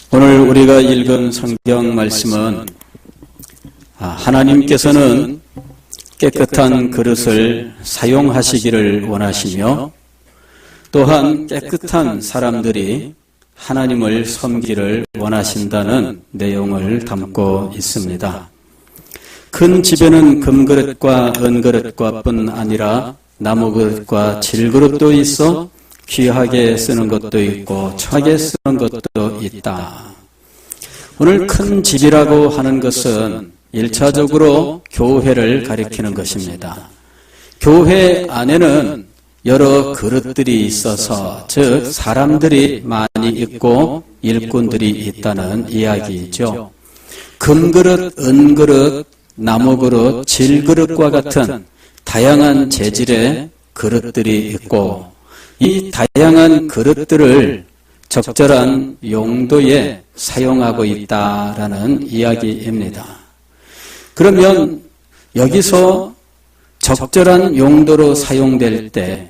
오늘 우리가 읽은 성경 말씀은 하나님께서는 깨끗한 그릇을 사용하시기를 원하시며 또한 깨끗한 사람들이 하나님을 섬기기를 원하신다는 내용을 담고 있습니다. 큰 집에는 금그릇과 은그릇과 뿐 아니라 나무그릇과 질그릇도 있어 귀하게 쓰는 것도 있고 차게 쓰는 것도 있다. 오늘 큰 집이라고 하는 것은 1차적으로 교회를 가리키는 것입니다. 교회 안에는 여러 그릇들이 있어서 즉 사람들이 많이 있고 일꾼들이 있다는 이야기이죠. 금그릇, 은그릇, 나무그릇, 질그릇과 같은 다양한 재질의 그릇들이 있고 이 다양한 그릇들을 적절한 용도에 사용하고 있다라는 이야기입니다. 그러면 여기서 적절한 용도로 사용될 때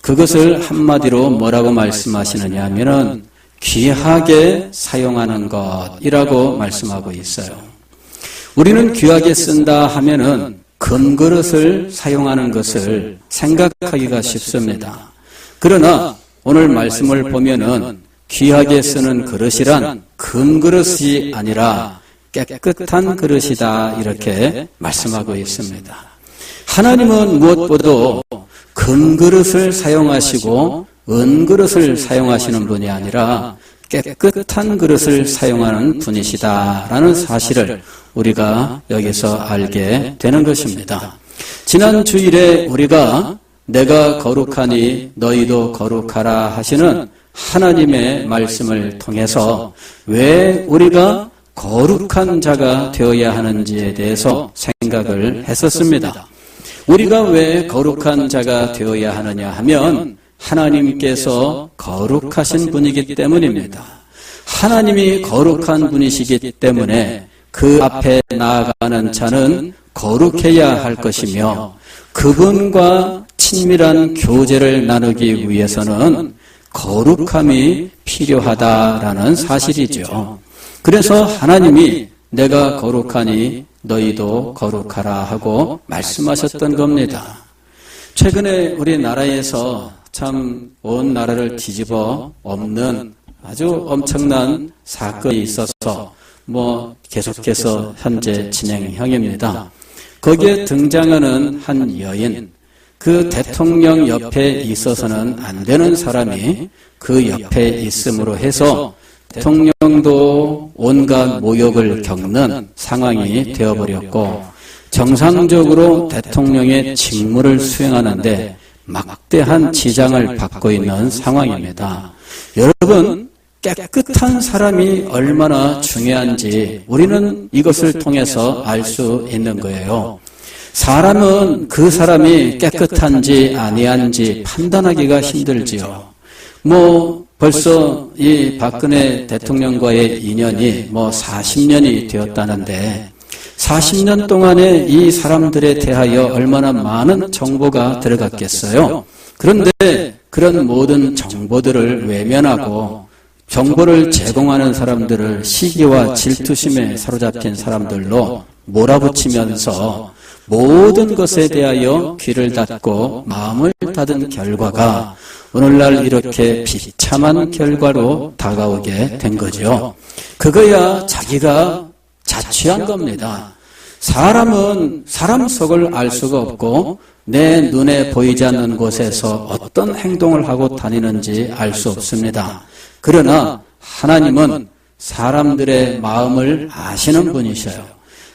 그것을 한마디로 뭐라고 말씀하시느냐 하면은 귀하게 사용하는 것이라고 말씀하고 있어요. 우리는 귀하게 쓴다 하면은 금그릇을 사용하는 것을 생각하기가 쉽습니다. 그러나 오늘 말씀을 보면은 귀하게 쓰는 그릇이란 금그릇이 아니라 깨끗한 그릇이다 이렇게 말씀하고 있습니다. 하나님은 무엇보다 금그릇을 사용하시고 은그릇을 사용하시는 분이 아니라 깨끗한 그릇을 사용하는 분이시다라는 사실을 우리가 여기서 알게 되는 것입니다. 지난 주일에 우리가 내가 거룩하니 너희도 거룩하라 하시는 하나님의 말씀을 통해서 왜 우리가 거룩한 자가 되어야 하는지에 대해서 생각을 했었습니다. 우리가 왜 거룩한 자가 되어야 하느냐 하면 하나님께서 거룩하신 분이기 때문입니다. 하나님이 거룩한 분이시기 때문에 그 앞에 나아가는 자는 거룩해야 할 것이며 그분과 친밀한 교제를 나누기 위해서는 거룩함이 필요하다라는 사실이죠. 그래서 하나님이 내가 거룩하니 너희도 거룩하라 하고 말씀하셨던 겁니다. 최근에 우리나라에서 참 온 나라를 뒤집어 엎는 아주 엄청난 사건이 있어서 계속해서 현재 진행형입니다. 거기에 등장하는 한 여인, 그 대통령 옆에 있어서는 안 되는 사람이 그 옆에 있음으로 해서 대통령도 온갖 모욕을 겪는 상황이 되어버렸고 정상적으로 대통령의 직무를 수행하는데 막대한 지장을 받고 있는 상황입니다. 여러분, 깨끗한 사람이 얼마나 중요한지 우리는 이것을 통해서 알 수 있는 거예요. 사람은 그 사람이 깨끗한지 아니한지 판단하기가 힘들지요. 벌써 이 박근혜 대통령과의 인연이 40년이 되었다는데 40년 동안에 이 사람들에 대하여 얼마나 많은 정보가 들어갔겠어요. 그런데 그런 모든 정보들을 외면하고 정보를 제공하는 사람들을 시기와 질투심에 사로잡힌 사람들로 몰아붙이면서 모든 것에 대하여 귀를 닫고 마음을 닫은 결과가 오늘날 이렇게 비참한 결과로 다가오게 된 거죠. 그거야 자기가 자취한 겁니다. 사람은 사람 속을 알 수가 없고 내 눈에 보이지 않는 곳에서 어떤 행동을 하고 다니는지 알 수 없습니다. 그러나 하나님은 사람들의 마음을 아시는 분이셔요.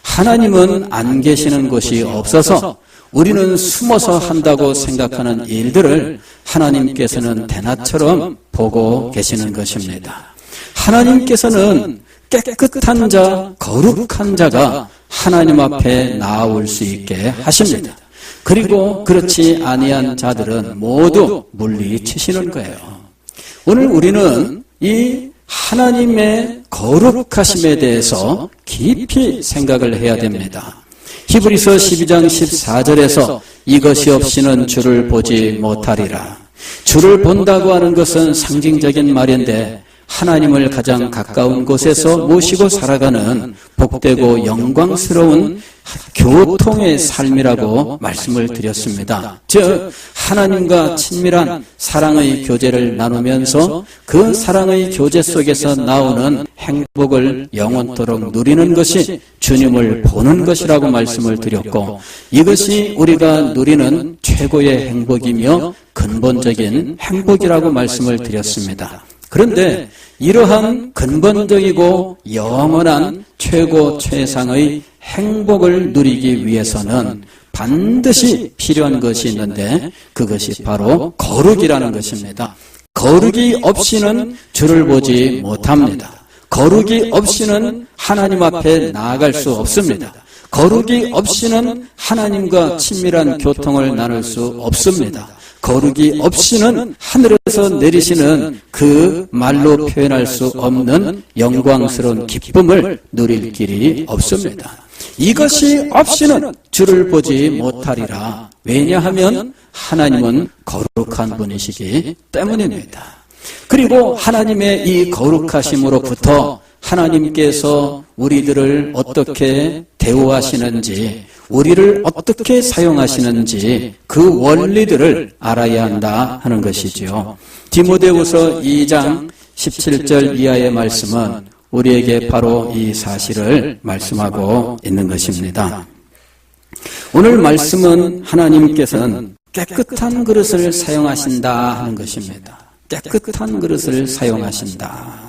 하나님은 안 계시는 곳이 없어서 우리는 숨어서 한다고 생각하는 일들을 하나님께서는 대낮처럼 보고 계시는 것입니다. 하나님께서는 깨끗한 자, 거룩한 자가 하나님 앞에 나아올 수 있게 하십니다. 그리고 그렇지 아니한 자들은 모두 물리치시는 거예요. 오늘 우리는 이 하나님의 거룩하심에 대해서 깊이 생각을 해야 됩니다. 히브리서 12장 14절에서 이것이 없이는 주를 보지 못하리라. 주를 본다고 하는 것은 상징적인 말인데 하나님을 가장 가까운 곳에서 모시고 살아가는 복되고 영광스러운 교통의 삶이라고 말씀을 드렸습니다. 즉 하나님과 친밀한 사랑의 교제를 나누면서 그 사랑의 교제 속에서 나오는 행복을 영원토록 누리는 것이 주님을 보는 것이라고 말씀을 드렸고, 이것이 우리가 누리는 최고의 행복이며 근본적인 행복이라고 말씀을 드렸습니다. 그런데 이러한 근본적이고 영원한 최고 최상의 행복을 누리기 위해서는 반드시 필요한 것이 있는데, 그것이 바로 거룩이라는 것입니다. 거룩이 없이는 주를 보지 못합니다. 거룩이 없이는 하나님 앞에 나아갈 수 없습니다. 거룩이 없이는 하나님과 친밀한 교통을 나눌 수 없습니다. 거룩이 없이는 하늘에서 내리시는 그 말로 표현할 수 없는 영광스러운 기쁨을 누릴 길이 없습니다. 이것이 없이는 주를 보지 못하리라. 왜냐하면 하나님은 거룩한 분이시기 때문입니다. 그리고 하나님의 이 거룩하심으로부터 하나님께서 우리들을 어떻게 대우하시는지, 우리를 어떻게 사용하시는지 그 원리들을 알아야 한다 하는 것이지요. 디모데후서 2장 17절 이하의 말씀은 우리에게 바로 이 사실을 말씀하고 있는 것입니다. 오늘 말씀은 하나님께서는 깨끗한 그릇을 사용하신다 하는 것입니다. 깨끗한 그릇을 사용하신다.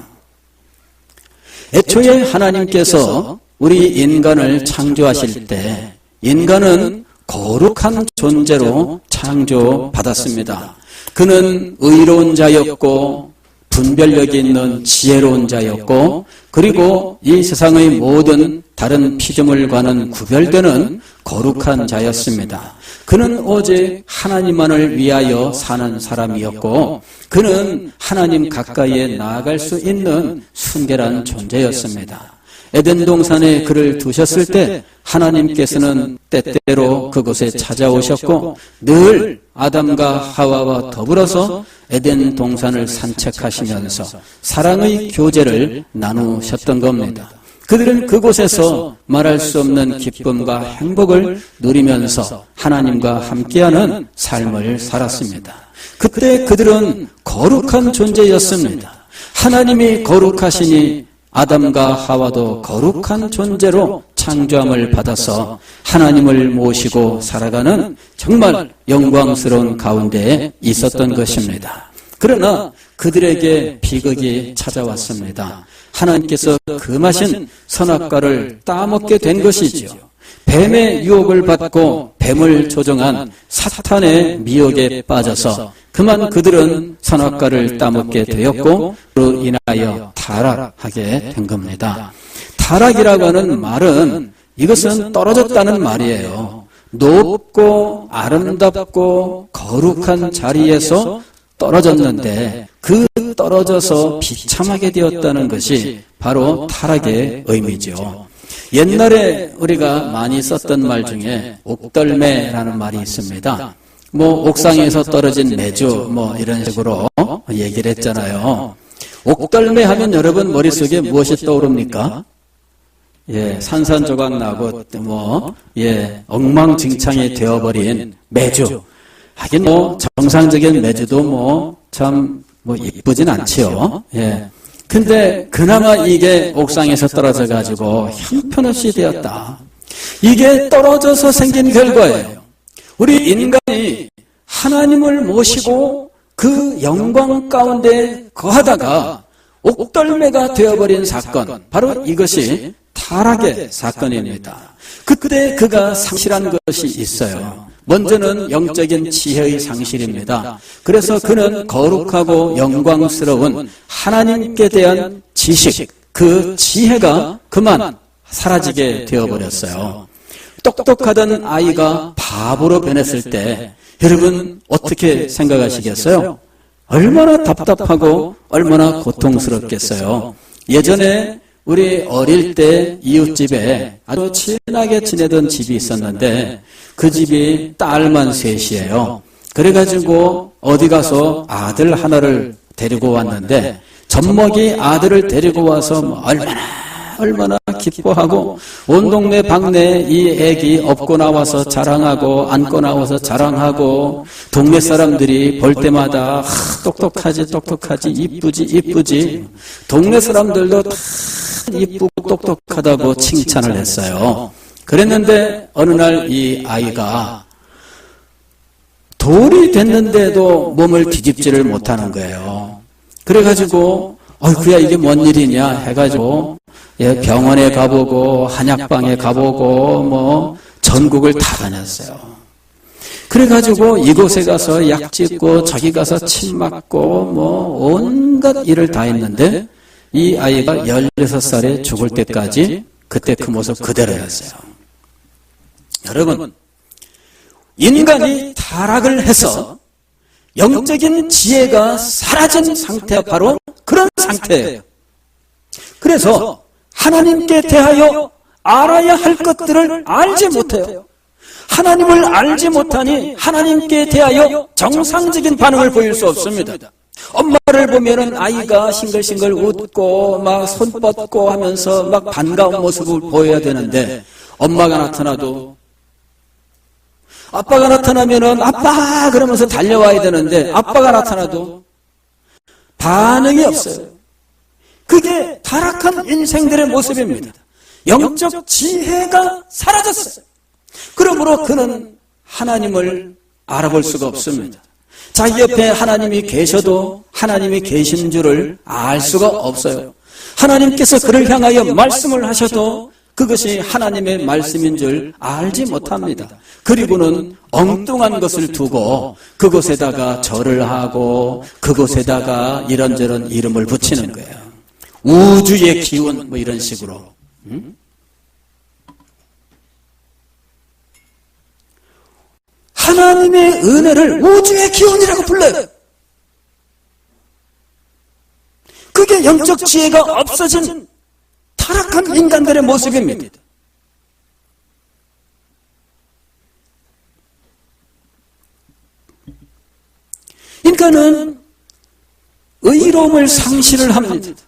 애초에 하나님께서 우리 인간을 창조하실 때 인간은 거룩한 존재로 창조받았습니다. 그는 의로운 자였고 분별력이 있는 지혜로운 자였고, 그리고 이 세상의 모든 다른 피조물과는 구별되는 거룩한 자였습니다. 그는 오직 하나님만을 위하여 사는 사람이었고, 그는 하나님 가까이에 나아갈 수 있는 순결한 존재였습니다. 에덴 동산에 그를 두셨을 때 하나님께서는 때때로 그곳에 찾아오셨고 늘 아담과 하와와 더불어서 에덴 동산을 산책하시면서 사랑의 교제를 나누셨던 겁니다. 그들은 그곳에서 말할 수 없는 기쁨과 행복을 누리면서 하나님과 함께하는 삶을 살았습니다. 그때 그들은 거룩한 존재였습니다. 하나님이 거룩하시니 아담과 하와도 거룩한 존재로 창조함을 받아서 하나님을 모시고 살아가는 정말 영광스러운 가운데에 있었던 것입니다. 그러나 그들에게 비극이 찾아왔습니다. 하나님께서 금하신 선악과를 따먹게 된 것이지요. 뱀의 유혹을 받고 뱀을 조종한 사탄의 미혹에 빠져서 그만 그들은 선악과를 따먹게 되었고 그로 인하여 타락하게 된 겁니다. 타락이라고 하는 말은 이것은 떨어졌다는 말이에요. 높고 아름답고 거룩한 자리에서 떨어졌는데 그 떨어져서 비참하게 되었다는 것이 바로 타락의 의미죠. 옛날에 우리가 많이 썼던 말 중에 옥덜매라는 말이 있습니다. 옥상에서 떨어진 매주 이런 식으로 얘기를 했잖아요. 옥덜매 하면 여러분 머릿속에 무엇이 떠오릅니까? 산산조각 나고 엉망진창이 되어버린 매주. 하긴 정상적인 매주도 참 이쁘진 않지요. 근데 그나마 이게 옥상에서 떨어져 가지고 형편없이 되었다. 이게 떨어져서 생긴 결과예요. 우리 인간이 하나님을 모시고 그 영광 가운데 거하다가 옥덜매가 되어버린 사건, 바로 이것이 타락의 사건입니다. 그때 그가 상실한 것이 있어요. 먼저는 영적인 지혜의 상실입니다. 그래서 그는 거룩하고 영광스러운 하나님께 대한 지식, 그 지혜가 그만 사라지게 되어버렸어요. 똑똑하던 아이가 바보로 변했을 때 여러분 어떻게 생각하시겠어요? 얼마나 답답하고 얼마나 고통스럽겠어요. 예전에 우리 어릴 때 이웃집에 아주 친하게 지내던 집이 있었는데 그 집이 딸만 셋이에요. 그래가지고 어디 가서 아들 하나를 데리고 왔는데 젖먹이 아들을 데리고 와서 뭐 얼마나 기뻐하고 온 동네 방네에 이 애기 업고 나와서 자랑하고 안고 나와서 자랑하고 동네 사람들이 볼 때마다 똑똑하지 이쁘지 동네 사람들도 다 이쁘고 똑똑하다고 칭찬을 했어요. 그랬는데 어느 날 이 아이가 돌이 됐는데도 몸을 뒤집지를 못하는 거예요. 그래가지고 어이구야 이게 뭔 일이냐 해가지고 병원에 가보고 한약방에 가보고 뭐 전국을 다 다녔어요. 그래가지고 이곳에 가서 약 찍고 저기 가서 침 맞고 뭐 온갖 일을 다 했는데 이 아이가 16살에 죽을 때까지 그때 그 모습 그대로였어요. 여러분, 인간이 타락을 해서 영적인 지혜가 사라진 상태가 바로 그런 상태예요. 그래서 하나님께 대하여 알아야 할 것들을 알지 못해요. 하나님을 알지 못하니 하나님께 대하여 정상적인 반응을 보일 수 없습니다. 엄마를 보면은 아이가 싱글싱글 웃고 막 손 뻗고 하면서 막 반가운 모습을 보여야 되는데 엄마가 나타나도 아빠가 나타나면은 아빠 그러면서 달려와야 되는데 아빠가 나타나도 반응이 없어요. 그게 타락한 인생들의 모습입니다. 영적 지혜가 사라졌어요. 그러므로 그는 하나님을 알아볼 수가 없습니다. 자기 옆에 하나님이 계셔도 하나님이 계신 줄을 알 수가 없어요. 하나님께서 그를 향하여 말씀을 하셔도 그것이 하나님의 말씀인 줄 알지 못합니다. 그리고는 엉뚱한 것을 두고 그곳에다가 절을 하고 그곳에다가 이런저런 이름을 붙이는 거예요. 우주의 기운 뭐 이런 식으로. 하나님의 은혜를 우주의 기운이라고 불러요. 그게 영적 지혜가 없어진 타락한 인간들의 모습입니다. 인간은 의로움을 상실을 합니다.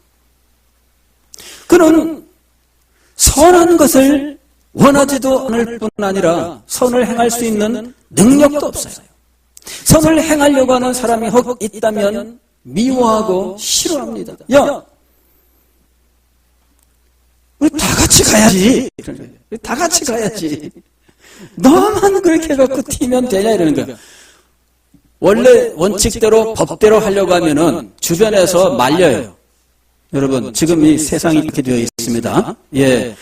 그는 선한 것을 원하지도 않을 뿐 아니라 선을 행할 수 있는 능력도 없어요. 선을 행하려고 하는 사람이 혹 있다면 미워하고 싫어합니다. 야, 우리 다 같이 가야지. 우리 다 같이 가야지. 너만 그렇게 해갖고 튀면 되냐 이러는 거야. 원래 원칙대로 법대로 하려고 하면은 주변에서 말려요. 여러분, 지금 이 세상이 이렇게 되어 있습니다. 예.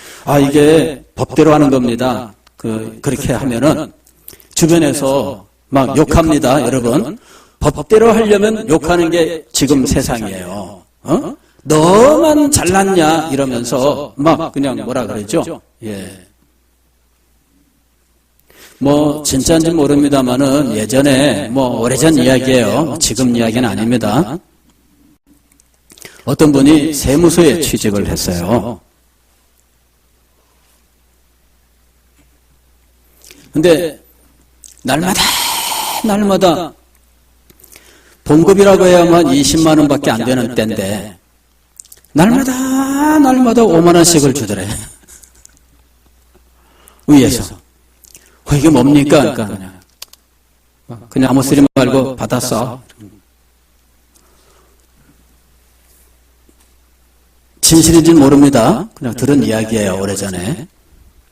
이게 법대로 하는 겁니다. 그렇게 하면은 주변에서 막 욕합니다, 여러분. 법대로 하려면 욕하는 게 지금 세상이에요. 너만 잘났냐 이러면서 막 그냥 뭐라 그러죠. 예. 뭐 진짜인지 모릅니다만은 예전에 뭐 오래전 이야기예요. 지금 이야기는 아닙니다. 어떤 분이 세무서에 취직을 했어요. 근데 날마다 봉급이라고 해야만 20만 원밖에 안 되는 때인데 날마다 5만 원씩을 주더래. 위에서. 이게 뭡니까? 그냥 아무 소리 말고 받았어. 진실인지는 모릅니다. 그냥 들은 이야기예요, 오래전에.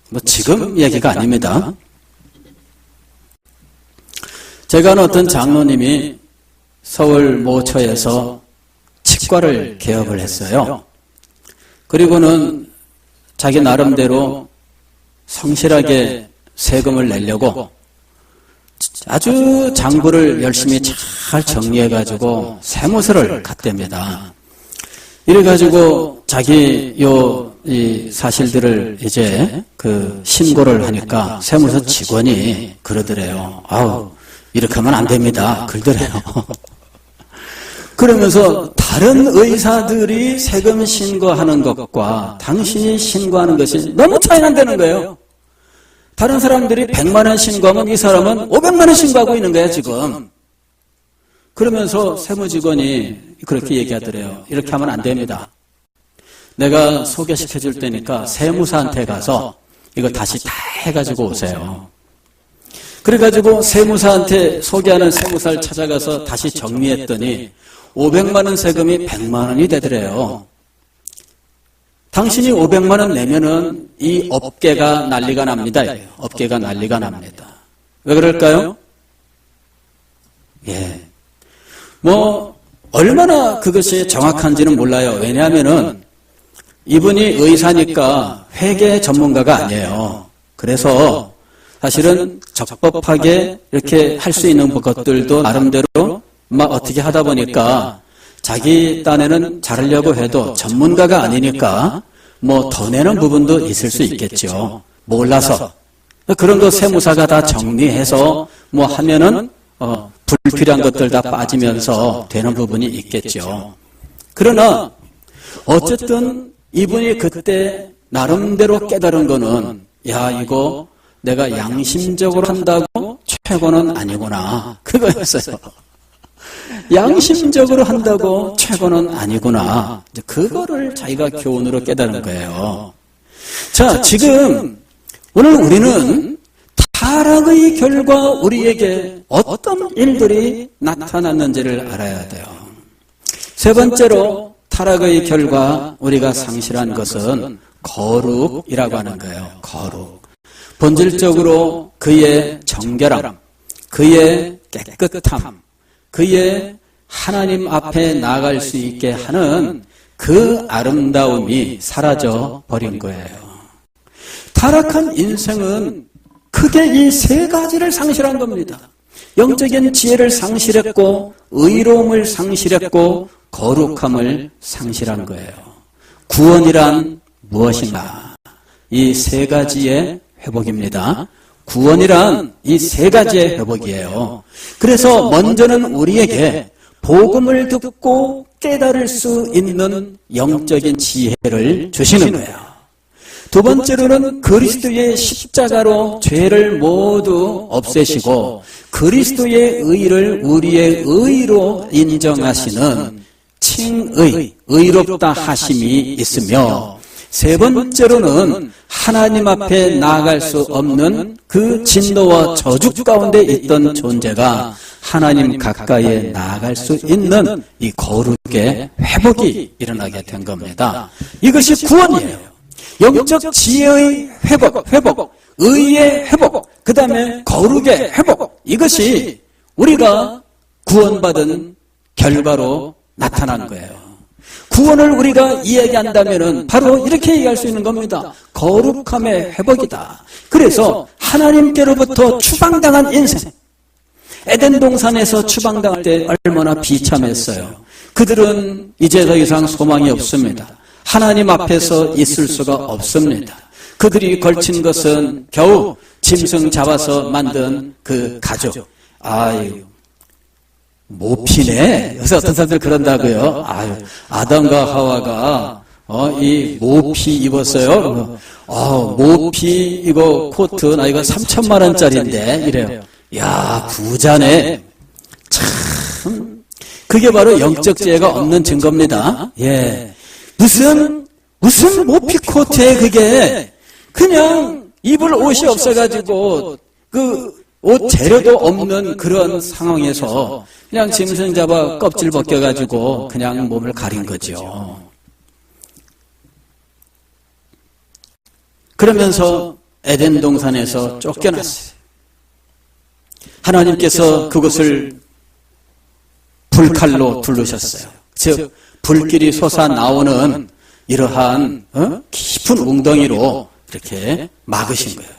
뭐 지금 이야기가 아닙니다. 제가 아는 어떤 장로님이 서울 모처에서 치과를 개업을 했어요. 그리고는 자기 나름대로 성실하게 세금을 내려고 아주 장부를 열심히 잘 정리해가지고 세무서를 갔답니다. 이래가지고 자기 이 사실들을 이제 신고를 하니까 세무서 직원이 그러더래요. 이렇게 하면 안 됩니다. 그러더래요. 그러면서 다른 의사들이 세금 신고하는 것과 당신이 신고하는 것이 너무 차이 난다는 거예요. 다른 사람들이 100만 원 신고하면 이 사람은 500만 원 신고하고 있는 거야, 지금. 그러면서 세무직원이 그렇게 얘기하더래요. 이렇게 하면 안 됩니다. 내가 소개시켜 줄 테니까 세무사한테 가서 이거 다시 다 해가지고 오세요. 그래가지고 세무사한테 소개하는 세무사를 찾아가서 다시 정리했더니 500만 원 세금이 100만 원이 되더래요. 당신이 500만 원 내면은 이 업계가 난리가 납니다. 업계가 난리가 납니다. 왜 그럴까요? 예. 얼마나 그것이 정확한지는 몰라요. 왜냐하면은 이분이 의사니까 회계 전문가가 아니에요. 그래서 사실은 적법하게 이렇게 할 수 있는 것들도 나름대로 막 어떻게 하다 보니까 자기 딴에는 잘하려고 해도 전문가가 아니니까 더 내는 부분도 있을 수 있겠죠. 몰라서. 그런 거 세무사가 다 정리해서 하면은 불필요한 것들 다 빠지면서 되는 부분이 있겠죠. 그러나 어쨌든 이분이 그때 나름대로 깨달은 거는 이거 내가 양심적으로 한다고 최고는 아니구나. 그거였어요. 양심적으로 한다고 최고는 아니구나. 그거를 자기가 교훈으로 깨달은 거예요. 자, 지금 오늘 우리는 타락의 결과 우리에게 어떤 일들이 나타났는지를 알아야 돼요. 세 번째로 타락의 결과 우리가 상실한 것은 거룩이라고 하는 거예요. 거룩. 본질적으로 그의 정결함, 그의 깨끗함, 그의 하나님 앞에 나아갈 수 있게 하는 그 아름다움이 사라져 버린 거예요. 타락한 인생은 크게 이 세 가지를 상실한 겁니다. 영적인 지혜를 상실했고, 의로움을 상실했고, 거룩함을 상실한 거예요. 구원이란 무엇인가? 이 세 가지의 회복입니다. 구원이란 이 세 가지의 회복이에요. 그래서 먼저는 우리에게 복음을 듣고 깨달을 수 있는 영적인 지혜를 주시는 거예요. 두 번째로는 그리스도의 십자가로 죄를 모두 없애시고 그리스도의 의를 우리의 의로 인정하시는 칭의, 의롭다 하심이 있으며 세 번째로는 하나님 앞에 나아갈 수 없는 그 진노와 저주 가운데 있던 존재가 하나님 가까이에 나아갈 수 있는 이 거룩의 회복이 일어나게 된 겁니다. 이것이 구원이에요. 영적 지혜의 회복, 의의 회복, 그 다음에 거룩의 회복. 이것이 우리가 구원받은 결과로 나타난 거예요. 구원을 우리가 이야기한다면 바로 이렇게 얘기할 수 있는 겁니다. 거룩함의 회복이다. 그래서 하나님께로부터 추방당한 인생. 에덴 동산에서 추방당할 때 얼마나 비참했어요. 그들은 이제 더 이상 소망이 없습니다. 하나님 앞에서 있을 수가 없습니다. 그들이 걸친 것은 겨우 짐승 잡아서 만든 그 가죽. 모피네. 여기서 어떤 사람들 그런다고요. 아담과 하와가 이 모피 입었어요. 모피 이거 코트 나 이거 3천만 원짜리인데 이래요. 야, 부자네. 참 그게 바로 영적 지혜가 없는 증거입니다. 예. 무슨 모피 코트에 그게 그냥 입을 옷이 없어가지고 그 옷 재료도 없는 그런 상황에서 그냥 짐승 잡아 껍질 벗겨가지고 그냥 몸을 가린 거죠. 그러면서 에덴 동산에서 쫓겨났어요. 하나님께서 그것을 불칼로 두르셨어요. 즉 불길이 솟아나오는 이러한 깊은 웅덩이로 이렇게 막으신 거예요.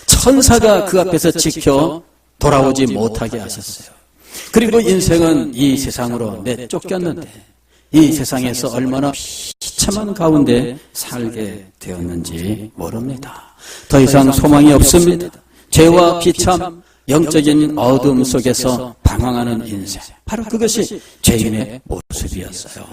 천사가 그 앞에서 지켜 돌아오지 못하게 하셨어요. 그리고 인생은 이 세상으로 내쫓겼는데 이 세상에서 얼마나 비참한 가운데 살게 되었는지 모릅니다. 더 이상 소망이 없습니다. 죄와 비참, 영적인 어둠 속에서 방황하는 인생. 바로 그것이 죄인의 모습이었어요.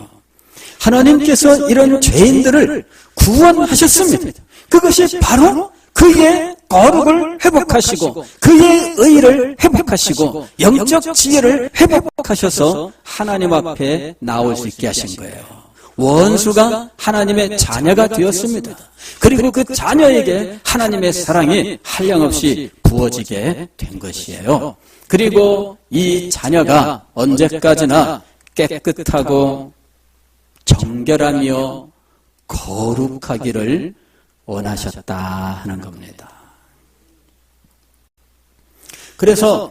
하나님께서 이런 죄인들을 구원하셨습니다. 그것이 바로 그의 거룩을 회복하시고 그의 의를 회복하시고 영적 지혜를 회복하셔서 하나님 앞에 나올 수 있게 하신 거예요. 원수가 하나님의 자녀가 되었습니다. 그리고 그 자녀에게 하나님의 사랑이 한량없이 부어지게 된 것이에요. 그리고 이 자녀가 언제까지나 깨끗하고 정결하며 거룩하기를 원하셨다 하는 겁니다. 그래서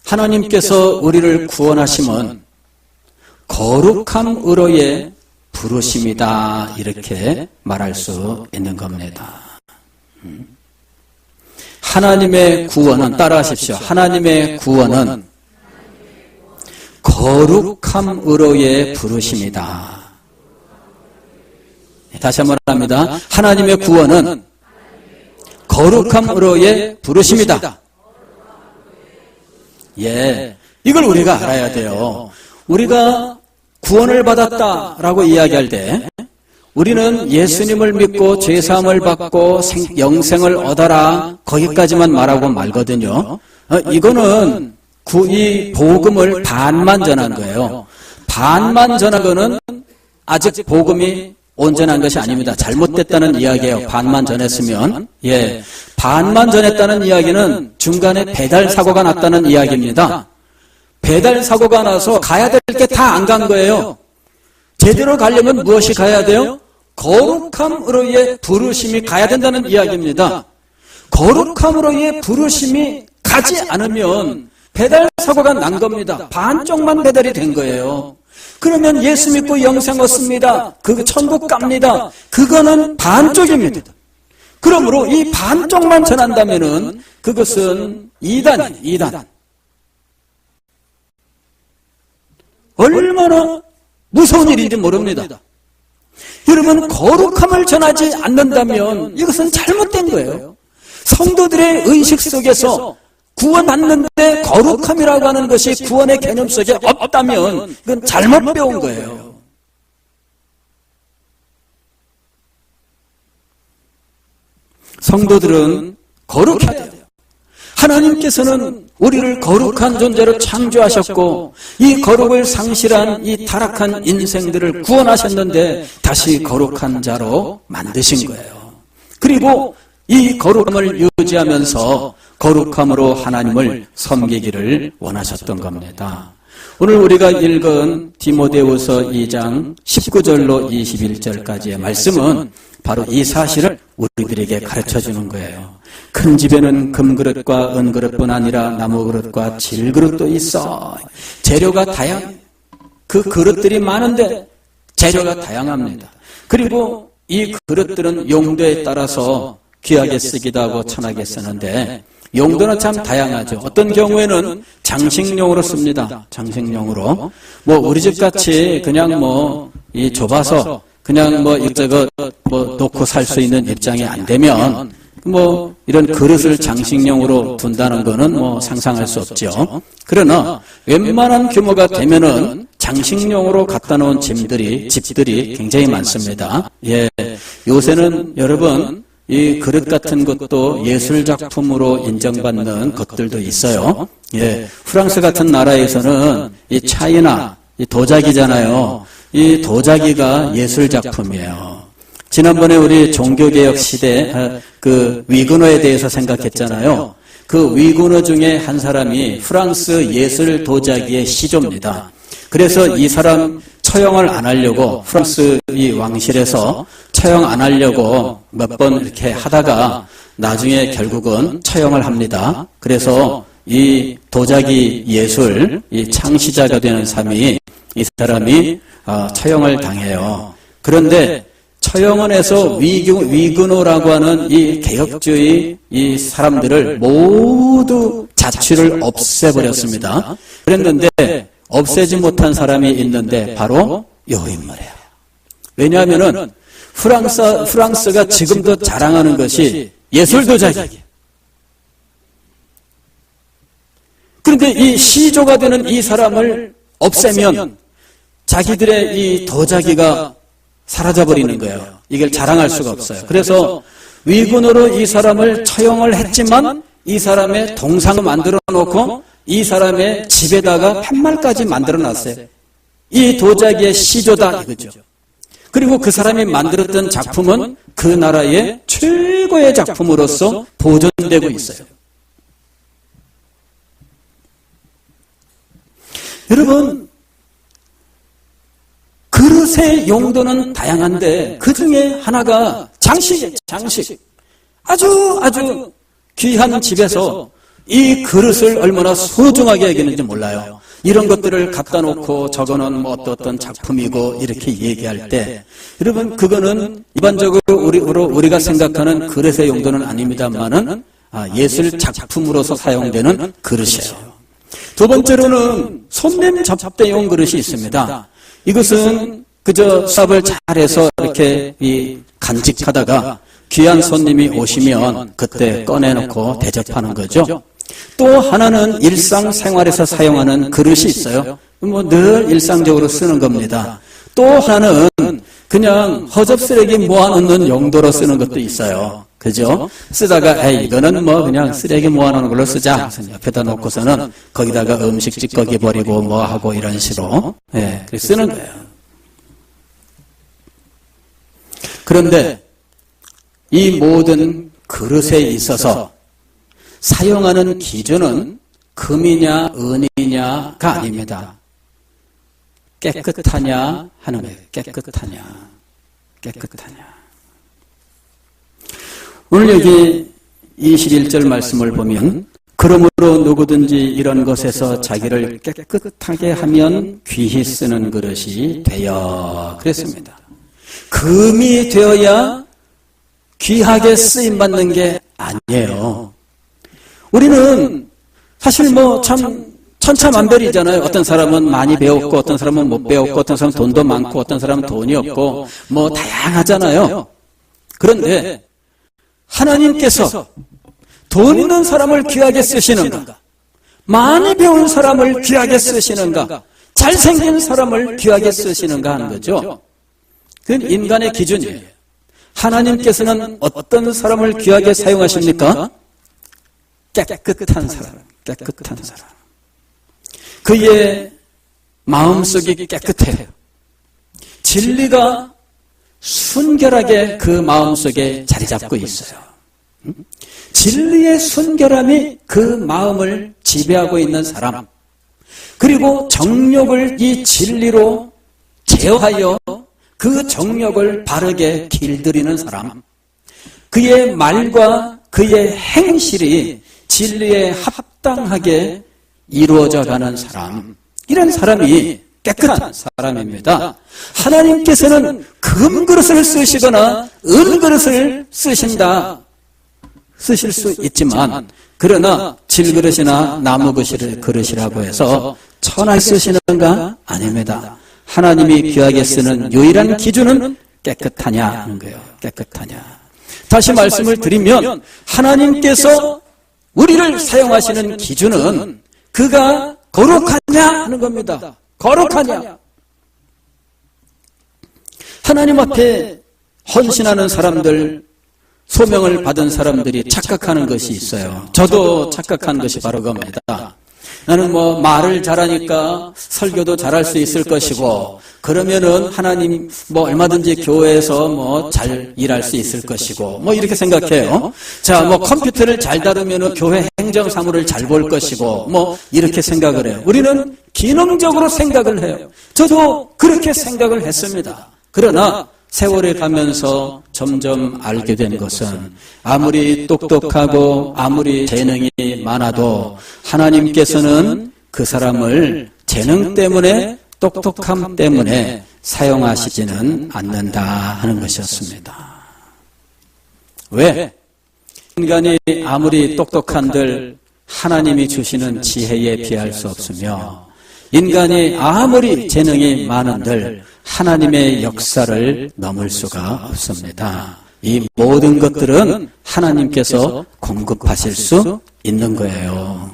하나님께서 우리를 구원하심은 거룩함으로의 부르심이다 이렇게 말할 수 있는 겁니다. 하나님의 구원은 따라하십시오. 하나님의 구원은 거룩함으로의 부르심이다. 다시 한번 합니다. 하나님의 구원은 거룩함으로의 부르심이다. 예, 이걸 우리가 알아야 돼요. 우리가 구원을 받았다라고 이야기할 때 우리는 예수님을 믿고 죄사함을 받고 영생을 얻어라 거기까지만 말하고 말거든요. 이거는 이 복음을 반만 전한 거예요. 반만 전한 거는 아직 복음이 온전한 것이 아닙니다. 잘못됐다는 이야기예요. 반만 전했으면. 예, 반만 전했다는 이야기는 중간에 배달 사고가 났다는 이야기입니다. 배달 사고가 나서 가야 될 게 다 안 간 거예요. 제대로 가려면 무엇이 가야 돼요? 거룩함으로의 부르심이 가야 된다는 이야기입니다. 거룩함으로의 부르심이 가지 않으면 배달 사고가 난 겁니다. 반쪽만 배달이 된 거예요. 그러면 예수 믿고 영생 얻습니다. 그 천국 갑니다. 그거는 반쪽입니다. 그러므로 이 반쪽만 전한다면은 그것은 이단이에요. 이단. 얼마나 무서운 일인지 모릅니다. 여러분, 거룩함을 전하지 않는다면 이것은 잘못된 거예요. 성도들의 의식 속에서 구원받는데 거룩함이라고 하는 것이 구원의 개념 속에 없다면 이건 잘못 배운 거예요. 성도들은 거룩해야 돼요. 하나님께서는 우리를 거룩한 존재로 창조하셨고 이 거룩을 상실한 이 타락한 인생들을 구원하셨는데 다시 거룩한 자로 만드신 거예요. 그리고 이 거룩함을 유지하면서 거룩함으로 하나님을 섬기기를 원하셨던 겁니다. 오늘 우리가 읽은 디모데후서 2장 19절로 21절까지의 말씀은 바로 이 사실을 우리들에게 가르쳐주는 거예요. 큰 집에는 금그릇과 은그릇뿐 아니라 나무그릇과 질그릇도 있어. 재료가 다양해요. 그 그릇들이 많은데 재료가 다양합니다. 그리고 이 그릇들은 용도에 따라서 귀하게 쓰기도 하고 천하게 쓰는데 용도는 참 다양하죠. 어떤 경우에는 장식용으로 씁니다. 장식용으로. 우리 집 같이 그냥 이 좁아서 그냥 이것저것 놓고 살 수 있는 입장이 안 되면 이런 그릇을 장식용으로 둔다는 거는 상상할 수 없죠. 그러나 웬만한 규모가 되면은 장식용으로 갖다 놓은 집들이 굉장히 많습니다. 예. 요새는 여러분 이 그릇 같은 것도 예술 작품으로 인정받는 것들도 있어요. 예. 프랑스 같은 나라에서는 이 차이나 이 도자기잖아요. 이 도자기가 예술 작품이에요. 지난번에 우리 종교개혁 시대 그 위그너에 대해서 생각했잖아요. 그 위그너 중에 한 사람이 프랑스 예술 도자기의 시조입니다. 그래서 이 사람 처형을 안 하려고 프랑스 이 왕실에서 처형 안 하려고 몇 번 이렇게 하다가 나중에 결국은 처형을 합니다. 그래서 이 도자기 예술 이 창시자가 되는 사람이 이 사람이 처형을 당해요. 그런데 처형원에서 위그노라고 하는 이 개혁주의 이 사람들을 모두 자취를 없애버렸습니다. 그랬는데 없애지 못한 사람이 있는데 바로 이 인물이에요. 왜냐하면은 프랑스가 지금도 자랑하는 것이 예술 도자기. 그런데 이 시조가 되는 이 사람을 없애면 자기들의 이 도자기가 사라져버리는 거예요. 이걸 자랑할 수가 없어요. 그래서 위군으로 이 사람을 처형을 했지만 이 사람의 동상을 만들어 놓고 이 사람의 집에다가 팻말까지 만들어 놨어요. 이 도자기의 시조다 이거죠. 그리고 그 사람이 만들었던 작품은 그 나라의 최고의 작품으로서 보존되고 있어요. 여러분, 그릇의 용도는 다양한데 그 중에 하나가 장식이에요. 장식. 아주 귀한 집에서 이 그릇을 얼마나 소중하게 여기는지 몰라요. 이런 것들을 갖다 놓고 저거는 뭐 어떤 작품이고 이렇게 얘기할 때 여러분 그거는 일반적으로 우리가 생각하는 그릇의 용도는 아닙니다만은 예술 작품으로서 사용되는 그릇이에요. 두 번째로는 손님 접대용 그릇이 있습니다. 이것은 그저 수압을 잘해서 이렇게 간직하다가 귀한 손님이 오시면 그때 꺼내놓고 대접하는 거죠. 또 하나는 일상생활에서 사용하는 그릇이 있어요. 뭐 늘 일상적으로 쓰는 겁니다. 또 하나는 그냥 허접 쓰레기 모아놓는 용도로 쓰는 것도 있어요. 그죠? 쓰다가 이거는 뭐 그냥 쓰레기 모아놓는 걸로 쓰자. 옆에다 놓고서는 거기다가 음식 찌꺼기 버리고 뭐 하고 이런 식으로 그렇게 쓰는 거예요. 그런데 이 모든 그릇에 있어서 사용하는 기준은 금이냐 은이냐가 아닙니다. 깨끗하냐 하는 거예요. 깨끗하냐. 오늘 여기 21절 말씀을 보면 그러므로 누구든지 이런 것에서 자기를 깨끗하게 하면 귀히 쓰는 그릇이 되어 그랬습니다. 금이 되어야 귀하게 쓰임받는 게 아니에요. 우리는 사실 뭐 참 천차만별이잖아요. 어떤 사람은 많이 배웠고 어떤 사람은 못 배웠고 어떤 사람은 돈도 많고 어떤 사람은 돈이 없고 뭐 다양하잖아요. 그런데 하나님께서 돈 있는 사람을 귀하게 쓰시는가? 많이 배운 사람을 귀하게 쓰시는가? 잘생긴 사람을 귀하게 쓰시는가 하는 거죠. 그건 인간의 기준이에요. 하나님께서는 어떤 사람을 귀하게 사용하십니까? 깨끗한 사람. 그의 마음속이 깨끗해요. 진리가 순결하게 그 마음속에 자리 잡고 있어요. 진리의 순결함이 그 마음을 지배하고 있는 사람, 그리고 정욕을 이 진리로 제어하여 그 정욕을 바르게 길들이는 사람, 그의 말과 그의 행실이 진리에 합당하게 이루어져 가는 사람, 이런 사람이 깨끗한 사람입니다. 하나님께서는 금그릇을 쓰시거나 은그릇을 쓰실 수 있지만, 그러나 질그릇이나 나무 그릇이라고 해서 천하에 쓰시는가? 아닙니다. 하나님이 귀하게 쓰는 유일한 기준은 깨끗하냐 하는 거예요. 깨끗하냐. 다시 말씀을 드리면 하나님께서 우리를 사용하시는 기준은 그가 거룩하냐 하는 겁니다. 거룩하냐. 하나님 앞에 헌신하는 사람들, 소명을 받은 사람들이 착각하는 것이 있어요. 저도 착각한 것이 바로 그겁니다. 나는 뭐 말을 잘하니까 설교도 잘할 수 있을 것이고, 그러면은 하나님 뭐 얼마든지 교회에서 뭐 잘 일할 수 있을 것이고, 뭐 이렇게 생각해요. 자, 뭐 컴퓨터를 잘 다루면은 교회 행정 사무를 잘 볼 것이고, 뭐 이렇게 생각을 해요. 우리는 기능적으로 생각을 해요. 저도 그렇게 생각을 했습니다. 그러나 세월이 가면서 점점 알게 된 것은 아무리 똑똑하고 아무리 재능이 많아도 하나님께서는 그 사람을 재능 때문에, 똑똑함 때문에 사용하시지는 않는다 하는 것이었습니다. 왜? 인간이 아무리 똑똑한들 하나님이 주시는 지혜에 비할 수 없으며, 인간이 아무리 재능이 많은들 하나님의 역사를 넘을 수가 없습니다. 이 모든 것들은 하나님께서 공급하실 수 있는 거예요.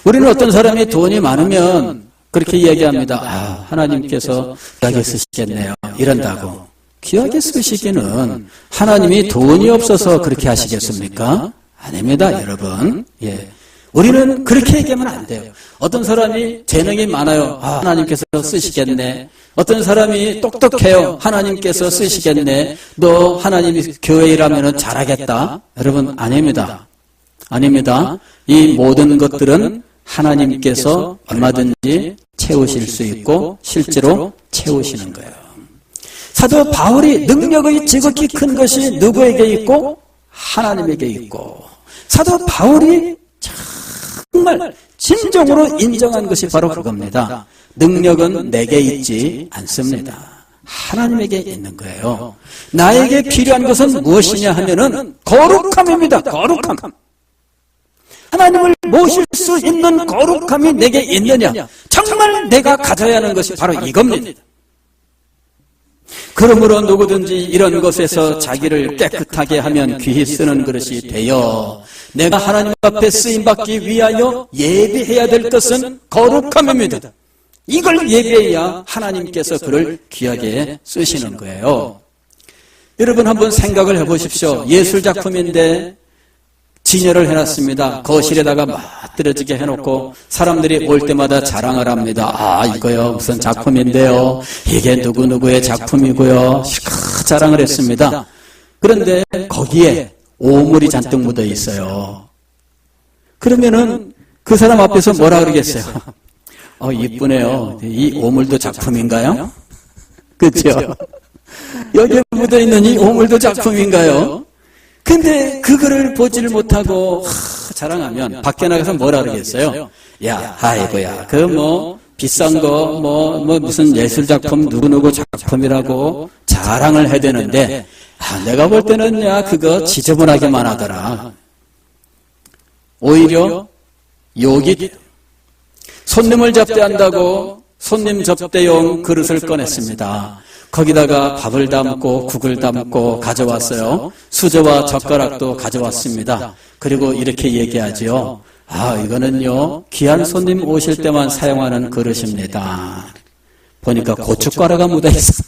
우리는 어떤 사람이 돈이 많으면 그렇게 얘기합니다. 하나님께서 귀하게 쓰시겠네요. 이런다고. 귀하게 쓰시기는 하나님이 돈이 없어서 그렇게 하시겠습니까? 아닙니다, 여러분. 예. 우리는 그렇게 얘기하면 안 돼요. 어떤 사람이 재능이 많아요. 아, 하나님께서 쓰시겠네. 어떤 사람이 똑똑해요. 하나님께서 쓰시겠네. 너 하나님이 교회 일하면 잘하겠다. 여러분, 아닙니다. 아닙니다. 이 모든 것들은 하나님께서 얼마든지 채우실 수 있고 실제로 채우시는 거예요. 사도 바울이 능력의 지극히 큰 것이 누구에게 있고 하나님에게 있고, 사도 바울이 정말 진정으로 인정한 것이 바로 그겁니다. 능력은 내게 있지 않습니다. 하나님에게 있는 거예요. 나에게 필요한 것은 무엇이냐 하면은 거룩함입니다. 거룩함. 하나님을 모실 수 있는 거룩함이 내게 있느냐? 정말 내가 가져야 하는 것이 바로 이겁니다. 그러므로 누구든지 이런 것에서 자기를 깨끗하게 하면 귀히 쓰는 그릇이 되어 내가 하나님 앞에 쓰임받기 위하여 예비해야 될 것은 거룩함입니다. 이걸 예비해야 하나님께서 그를 귀하게 쓰시는 거예요. 여러분 한번 생각을 해보십시오. 예술작품인데 진열을 해놨습니다. 거실에다가 멋들어지게 해놓고 사람들이 올 때마다 자랑을 합니다. 아, 이거요 무슨 작품인데요. 이게 누구누구의 작품이고요. 자랑을 했습니다. 그런데 거기에 오물이 잔뜩 묻어 있어요. 그러면은 그 사람 앞에서 뭐라 그러겠어요? 이쁘네요. 이 오물도 작품인가요? 그렇죠? 여기에 묻어 있는 이 오물도 작품인가요? 근데 그거를 보지를 못하고 자랑하면 밖에 나가서 뭐라 그러겠어요? 야, 아이고야, 비싼 거 무슨 예술작품 누구누구 작품이라고 자랑을 해야 되는데 내가 볼 때는 그거 지저분하게만 하더라. 오히려 욕이 손님을 접대한다고 손님 접대용 그릇을 꺼냈습니다. 거기다가 밥을 담고 국을 담고 가져왔어요. 수저와 젓가락도 가져왔습니다. 그리고 이렇게 얘기하죠. 이거는요 귀한 손님 오실 때만 사용하는 그릇입니다. 보니까 고춧가루가 묻어있어.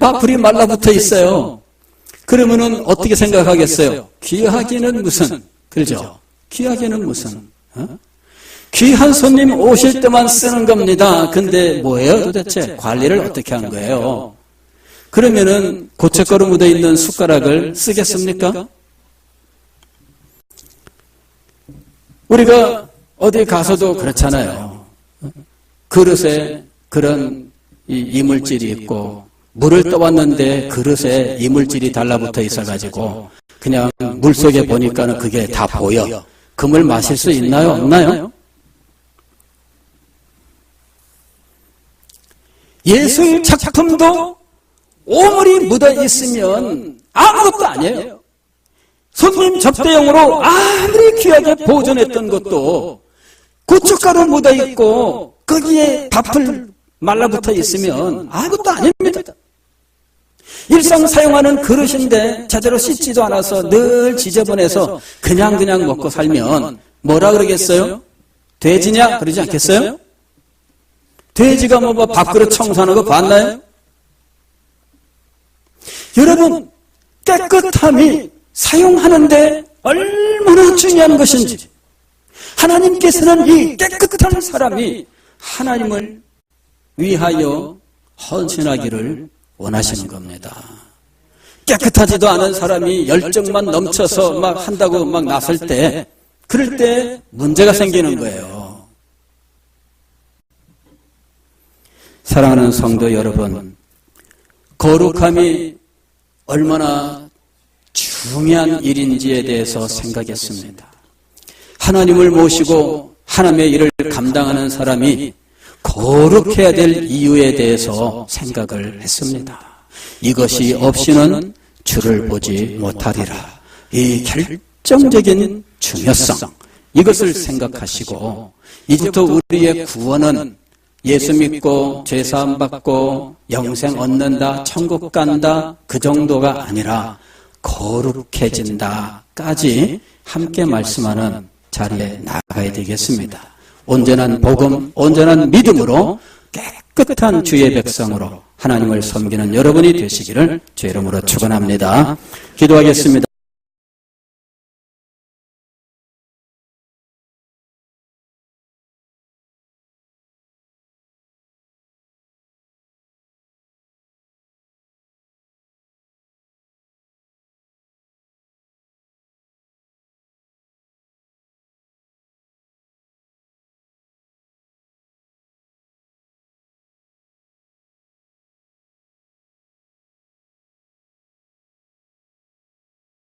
밥풀이 말라붙어 있어요. 그러면은 어떻게 생각하겠어요? 귀하기는 무슨, 그렇죠? 귀하기는 무슨, 귀한 손님 오실 때만 쓰는 겁니다. 근데 뭐예요 도대체? 관리를 어떻게 한 거예요? 그러면은 고춧가루 묻어있는 숟가락을 쓰겠습니까? 우리가 어디 가서도 그렇잖아요. 그릇에 그런 이물질이 있고 물을 떠왔는데 그릇에 이물질이 달라붙어 있어가지고 그냥 물속에 보니까는 그게 다 보여. 그 물 마실 수 있나요? 없나요? 예술 작품도 오물이 묻어 있으면 아무것도 아니에요. 손님 접대용으로 아무리 귀하게 보존했던 것도 고춧가루 묻어 있고 거기에 밥풀 말라붙어 있으면 아무것도 아닙니다. 일상 사용하는 그릇인데 제대로 씻지도 않아서 늘 지저분해서 그냥 먹고 살면 뭐라 그러겠어요? 돼지냐? 그러지 않겠어요? 돼지가 밥그릇 청소하는 거 봤나요? 여러분, 깨끗함이 사용하는데 얼마나 중요한 것인지, 하나님께서는 이 깨끗한 사람이 하나님을 위하여 헌신하기를 원하시는 겁니다. 깨끗하지도 않은 사람이 열정만 넘쳐서 막 한다고 막 나설 때, 그럴 때 문제가 생기는 거예요. 사랑하는 성도 여러분, 거룩함이 얼마나 중요한 일인지에 대해서 생각했습니다. 하나님을 모시고 하나님의 일을 감당하는 사람이 거룩해야 될 이유에 대해서 생각을 했습니다. 이것이 없이는 주를 보지 못하리라. 이 결정적인 중요성, 이것을 생각하시고 이제부터 우리의 구원은 예수 믿고 죄사함 받고 영생 얻는다, 천국 간다, 그 정도가 아니라 거룩해진다까지 함께 말씀하는 자리에 나가야 되겠습니다. 온전한 복음, 온전한 믿음으로 깨끗한 주의 백성으로 하나님을 섬기는 여러분이 되시기를 주의 이름으로 축원합니다. 기도하겠습니다.